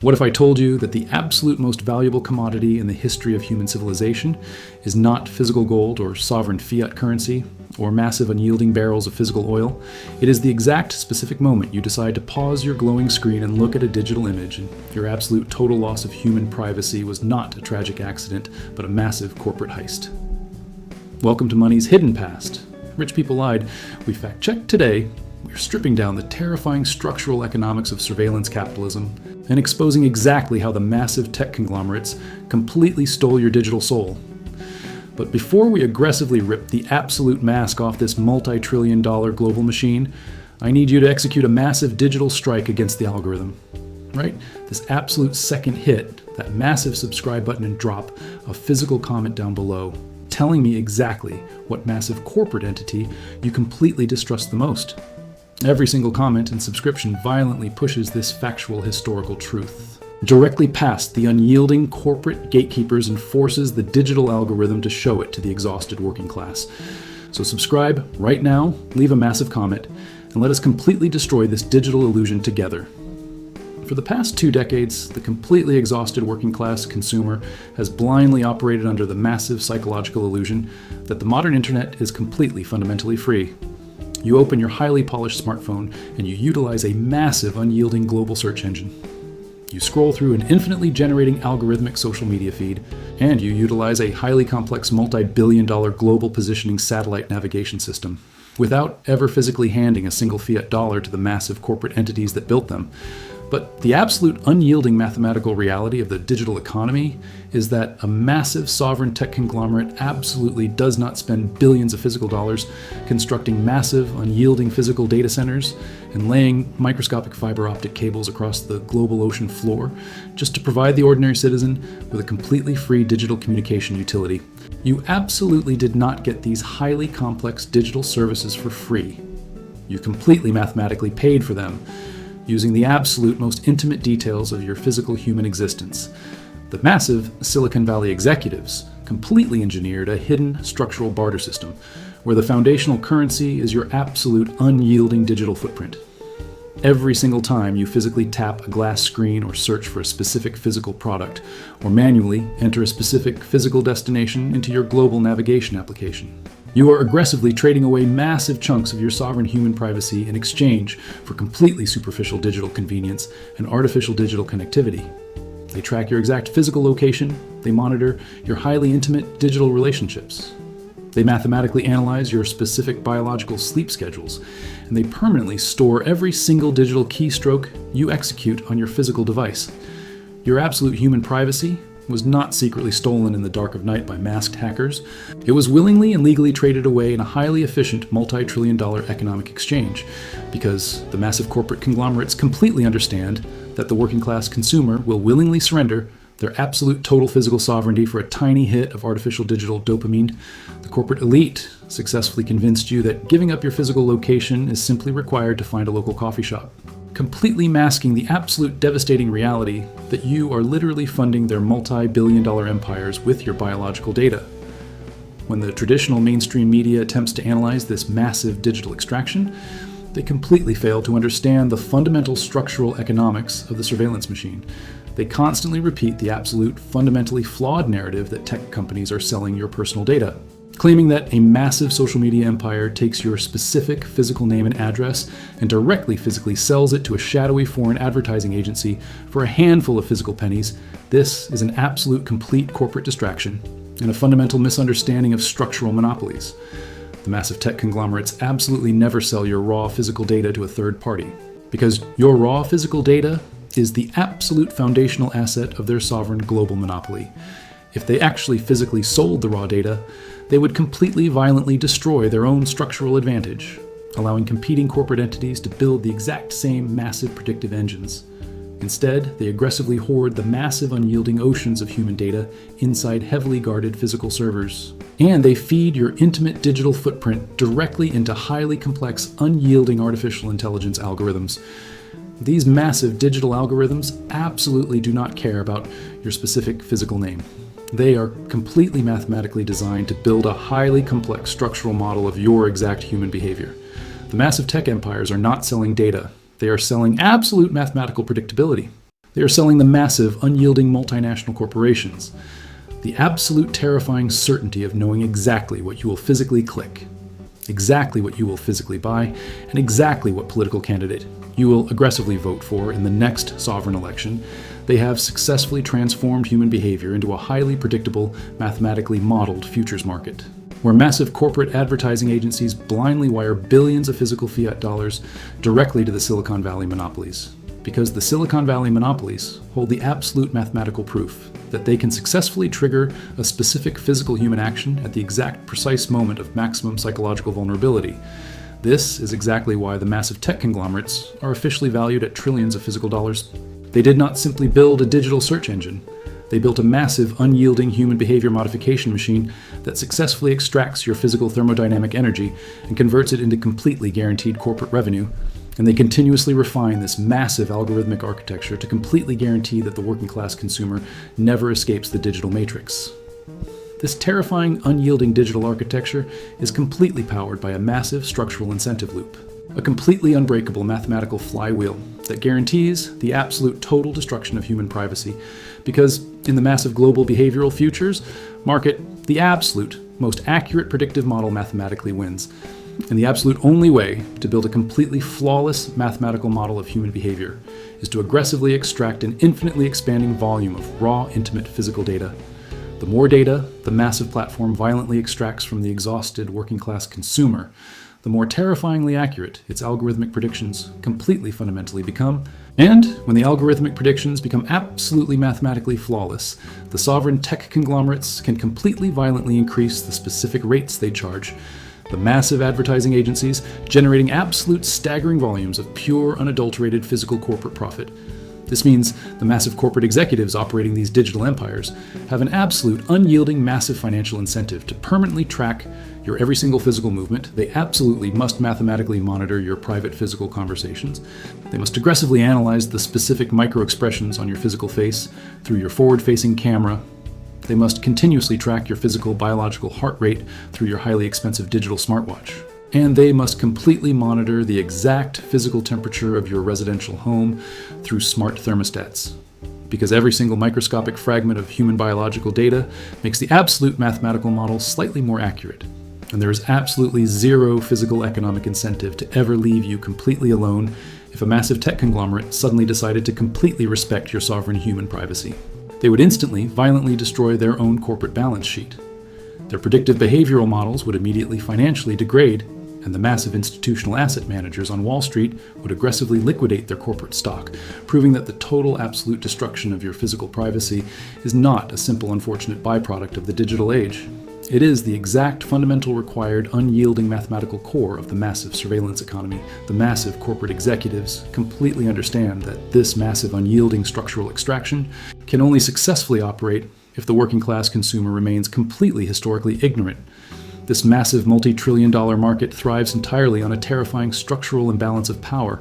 What if I told you that the absolute most valuable commodity in the history of human civilization is not physical gold or sovereign fiat currency or massive unyielding barrels of physical oil? It is the exact specific moment you decide to pause your glowing screen and look at a digital image, and your absolute total loss of human privacy was not a tragic accident, but a massive corporate heist. Welcome to Money's Hidden Past. Rich people lied. We fact-checked today. We're stripping down the terrifying structural economics of surveillance capitalism and exposing exactly how the massive tech conglomerates completely stole your digital soul. But before we aggressively rip the absolute mask off this multi-trillion-dollar global machine, I need you to execute a massive digital strike against the algorithm. Right? This absolute second hit, that massive subscribe button and drop, a physical comment down below, telling me exactly what massive corporate entity you completely distrust the most. Every single comment and subscription violently pushes this factual historical truth directly past the unyielding corporate gatekeepers and forces the digital algorithm to show it to the exhausted working class. So subscribe right now, leave a massive comment, and let us completely destroy this digital illusion together. For the past 2 decades, the completely exhausted working class consumer has blindly operated under the massive psychological illusion that the modern internet is completely fundamentally free. You open your highly polished smartphone and you utilize a massive unyielding global search engine. You scroll through an infinitely generating algorithmic social media feed, and you utilize a highly complex multi-billion-dollar global positioning satellite navigation system without ever physically handing a single fiat dollar to the massive corporate entities that built them. But the absolute unyielding mathematical reality of the digital economy is that a massive sovereign tech conglomerate absolutely does not spend billions of physical dollars constructing massive unyielding physical data centers and laying microscopic fiber optic cables across the global ocean floor just to provide the ordinary citizen with a completely free digital communication utility. You absolutely did not get these highly complex digital services for free. You completely mathematically paid for them, using the absolute most intimate details of your physical human existence. The massive Silicon Valley executives completely engineered a hidden structural barter system, where the foundational currency is your absolute unyielding digital footprint. Every single time you physically tap a glass screen or search for a specific physical product, or manually enter a specific physical destination into your global navigation application, you are aggressively trading away massive chunks of your sovereign human privacy in exchange for completely superficial digital convenience and artificial digital connectivity. They track your exact physical location, they monitor your highly intimate digital relationships. They mathematically analyze your specific biological sleep schedules, and they permanently store every single digital keystroke you execute on your physical device. Your absolute human privacy was not secretly stolen in the dark of night by masked hackers. It was willingly and legally traded away in a highly efficient multi-trillion-dollar economic exchange, because the massive corporate conglomerates completely understand that the working class consumer will willingly surrender their absolute total physical sovereignty for a tiny hit of artificial digital dopamine. The corporate elite successfully convinced you that giving up your physical location is simply required to find a local coffee shop, completely masking the absolute devastating reality that you are literally funding their multi-billion-dollar empires with your biological data. When the traditional mainstream media attempts to analyze this massive digital extraction, they completely fail to understand the fundamental structural economics of the surveillance machine. They constantly repeat the absolute fundamentally flawed narrative that tech companies are selling your personal data, claiming that a massive social media empire takes your specific physical name and address and directly physically sells it to a shadowy foreign advertising agency for a handful of physical pennies. This is an absolute complete corporate distraction and a fundamental misunderstanding of structural monopolies. The massive tech conglomerates absolutely never sell your raw physical data to a third party, because your raw physical data is the absolute foundational asset of their sovereign global monopoly. If they actually physically sold the raw data, they would completely violently destroy their own structural advantage, allowing competing corporate entities to build the exact same massive predictive engines. Instead, they aggressively hoard the massive unyielding oceans of human data inside heavily guarded physical servers. And they feed your intimate digital footprint directly into highly complex, unyielding artificial intelligence algorithms. These massive digital algorithms absolutely do not care about your specific physical name. They are completely mathematically designed to build a highly complex structural model of your exact human behavior. The massive tech empires are not selling data. They are selling absolute mathematical predictability. They are selling the massive, unyielding multinational corporations. The absolute terrifying certainty of knowing exactly what you will physically click, exactly what you will physically buy, and exactly what political candidate you will aggressively vote for in the next sovereign election. They have successfully transformed human behavior into a highly predictable, mathematically modeled futures market, where massive corporate advertising agencies blindly wire billions of physical fiat dollars directly to the Silicon Valley monopolies. Because the Silicon Valley monopolies hold the absolute mathematical proof that they can successfully trigger a specific physical human action at the exact precise moment of maximum psychological vulnerability. This is exactly why the massive tech conglomerates are officially valued at trillions of physical dollars. They did not simply build a digital search engine. They built a massive, unyielding human behavior modification machine that successfully extracts your physical thermodynamic energy and converts it into completely guaranteed corporate revenue. And they continuously refine this massive algorithmic architecture to completely guarantee that the working class consumer never escapes the digital matrix. This terrifying, unyielding digital architecture is completely powered by a massive structural incentive loop, a completely unbreakable mathematical flywheel that guarantees the absolute total destruction of human privacy, because in the massive global behavioral futures market, the absolute, most accurate predictive model mathematically wins. And the absolute only way to build a completely flawless mathematical model of human behavior is to aggressively extract an infinitely expanding volume of raw, intimate physical data. The more data the massive platform violently extracts from the exhausted working class consumer, the more terrifyingly accurate its algorithmic predictions completely fundamentally become. And when the algorithmic predictions become absolutely mathematically flawless, the sovereign tech conglomerates can completely violently increase the specific rates they charge. The massive advertising agencies generating absolute staggering volumes of pure, unadulterated physical corporate profit. This means the massive corporate executives operating these digital empires have an absolute, unyielding, massive financial incentive to permanently track your every single physical movement. They absolutely must mathematically monitor your private physical conversations. They must aggressively analyze the specific micro-expressions on your physical face through your forward-facing camera. They must continuously track your physical biological heart rate through your highly expensive digital smartwatch. And they must completely monitor the exact physical temperature of your residential home through smart thermostats. Because every single microscopic fragment of human biological data makes the absolute mathematical model slightly more accurate. And there is absolutely zero physical economic incentive to ever leave you completely alone if a massive tech conglomerate suddenly decided to completely respect your sovereign human privacy. They would instantly, violently destroy their own corporate balance sheet. Their predictive behavioral models would immediately financially degrade, and the massive institutional asset managers on Wall Street would aggressively liquidate their corporate stock, proving that the total absolute destruction of your physical privacy is not a simple unfortunate byproduct of the digital age. It is the exact fundamental required unyielding mathematical core of the massive surveillance economy. The massive corporate executives completely understand that this massive unyielding structural extraction can only successfully operate if the working class consumer remains completely historically ignorant. This massive multi-trillion-dollar market thrives entirely on a terrifying structural imbalance of power,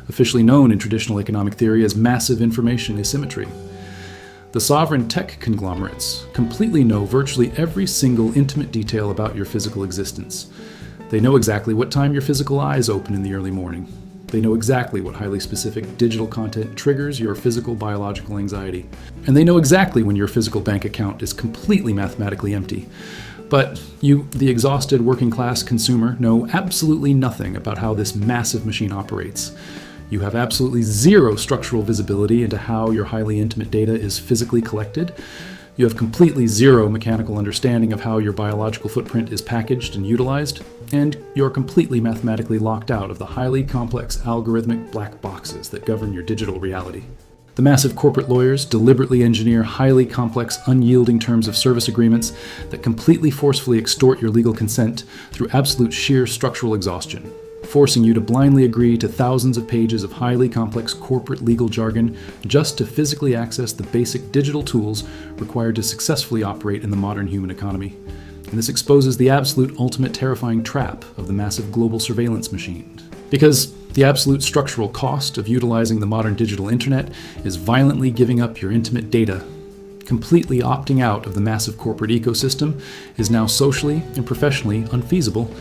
officially known in traditional economic theory as massive information asymmetry. The sovereign tech conglomerates completely know virtually every single intimate detail about your physical existence. They know exactly what time your physical eyes open in the early morning. They know exactly what highly specific digital content triggers your physical biological anxiety. And they know exactly when your physical bank account is completely mathematically empty. But you, the exhausted working class consumer, know absolutely nothing about how this massive machine operates. You have absolutely zero structural visibility into how your highly intimate data is physically collected. You have completely zero mechanical understanding of how your biological footprint is packaged and utilized, and you're completely mathematically locked out of the highly complex algorithmic black boxes that govern your digital reality. The massive corporate lawyers deliberately engineer highly complex, unyielding terms of service agreements that completely forcefully extort your legal consent through absolute sheer structural exhaustion, forcing you to blindly agree to thousands of pages of highly complex corporate legal jargon just to physically access the basic digital tools required to successfully operate in the modern human economy. And this exposes the absolute ultimate terrifying trap of the massive global surveillance machine. Because the absolute structural cost of utilizing the modern digital internet is violently giving up your intimate data. Completely opting out of the massive corporate ecosystem is now socially and professionally unfeasible.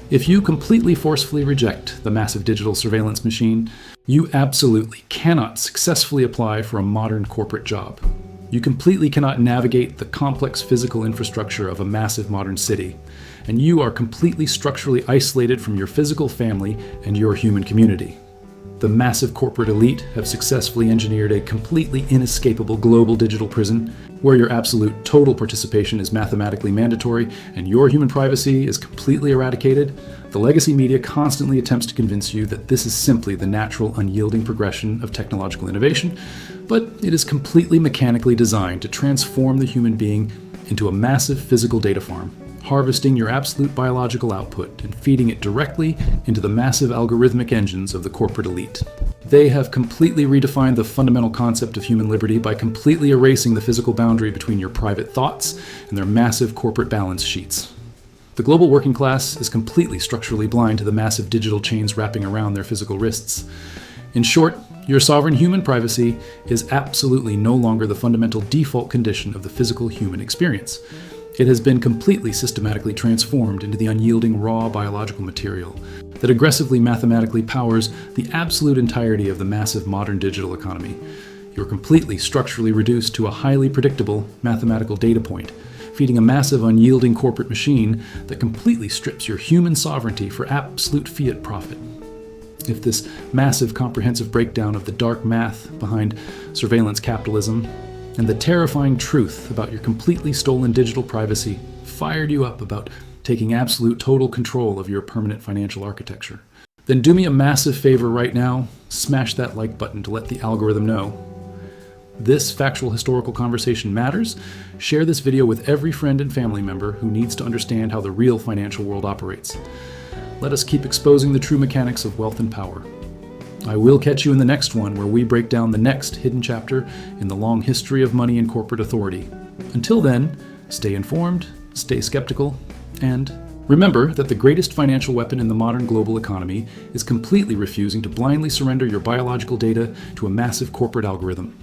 If you completely forcefully reject the massive digital surveillance machine, you absolutely cannot successfully apply for a modern corporate job. You completely cannot navigate the complex physical infrastructure of a massive modern city, and you are completely structurally isolated from your physical family and your human community. The massive corporate elite have successfully engineered a completely inescapable global digital prison where your absolute total participation is mathematically mandatory and your human privacy is completely eradicated. The legacy media constantly attempts to convince you that this is simply the natural, unyielding progression of technological innovation, but it is completely mechanically designed to transform the human being into a massive physical data farm, harvesting your absolute biological output and feeding it directly into the massive algorithmic engines of the corporate elite. They have completely redefined the fundamental concept of human liberty by completely erasing the physical boundary between your private thoughts and their massive corporate balance sheets. The global working class is completely structurally blind to the massive digital chains wrapping around their physical wrists. In short, your sovereign human privacy is absolutely no longer the fundamental default condition of the physical human experience. It has been completely systematically transformed into the unyielding raw biological material that aggressively mathematically powers the absolute entirety of the massive modern digital economy. You're completely structurally reduced to a highly predictable mathematical data point, feeding a massive unyielding corporate machine that completely strips your human sovereignty for absolute fiat profit. If this massive comprehensive breakdown of the dark math behind surveillance capitalism and the terrifying truth about your completely stolen digital privacy fired you up about taking absolute total control of your permanent financial architecture, then do me a massive favor right now, smash that like button to let the algorithm know. This factual historical conversation matters. Share this video with every friend and family member who needs to understand how the real financial world operates. Let us keep exposing the true mechanics of wealth and power. I will catch you in the next one where we break down the next hidden chapter in the long history of money and corporate authority. Until then, stay informed, stay skeptical, and remember that the greatest financial weapon in the modern global economy is completely refusing to blindly surrender your biological data to a massive corporate algorithm.